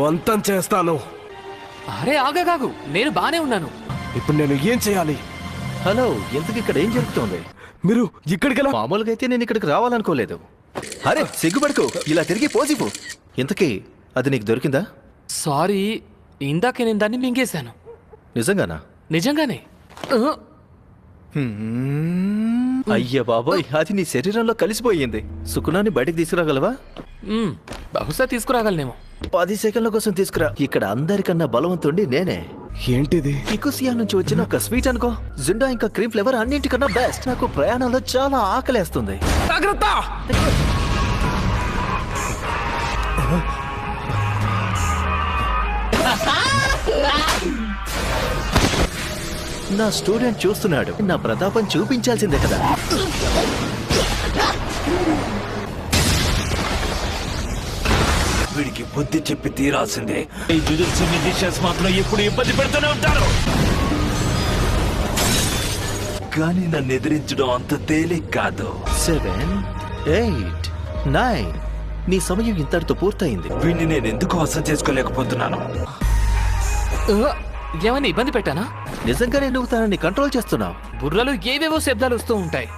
అంతం చేస్తాను. అరే ఆగాగు, నేను బానే ఉన్నాను. ఇప్పుడు నేను ఏం చేయాలి? హలో, ఇంతకు ఇక్కడ ఏం జరుగుతోంది? మీరు ఇక్కడికి మామూలుగా అయితే నేను ఇక్కడికి రావాలనుకోలేదు. అరే సిగ్గుపడుకో, ఇలా తిరిగి పోజిపు. ఇంతకీ అది నీకు దొరికిందా? సారీ, ఇందాకే నేను దాన్ని మింగేశాను. నిజంగానా? నిజంగానే. అయ్య బాబోయ్, అది నీ శరీరంలో కలిసిపోయింది. సుకునాన్ని బయటకు తీసుకురాగలవా? బహుశా తీసుకురాగలనేమో. 10 సెకండ్ల కోసం తీసుకురా. ఇక్కడ అందరికన్నా బలవంతుండి నేనే. ఏంటిది? ఇకోసియా నుంచి వచ్చిన ఒక స్వీట్ అనుకో. జిండా ఇంకా క్రీమ్ ఫ్లేవర్ అన్నింటికన్నా బెస్ట్. నాకు ప్రయాణంలో చాలా ఆకలేస్తుంది. జాగ్రత్త! నా స్టూడెంట్ చూస్తున్నాడు. నా ప్రతాపం చూపించాల్సిందే కదా. వీడికి బుద్ధి చెప్పి తీరాల్సిందే. ఈ జుజుత్సు మ్యూజిషియన్స్ మాత్రం ఎప్పుడు ఇబ్బంది పెడుతూనే ఉంటారు. కానీ నన్ను ఎదిరించడం అంత తేలిక కాదు. 7, 8, 9 నీ సమయం ఇంతటితో పూర్తయింది. వీడిని నేను ఎందుకు అర్థం చేసుకోలేకపోతున్నాను? ఏమైనా ఇబ్బంది పెట్టానా? నిజంగానే నువ్వు తనని కంట్రోల్ చేస్తున్నావు. బుర్రలో ఏవేవో శబ్దాలు వస్తూ ఉంటాయి.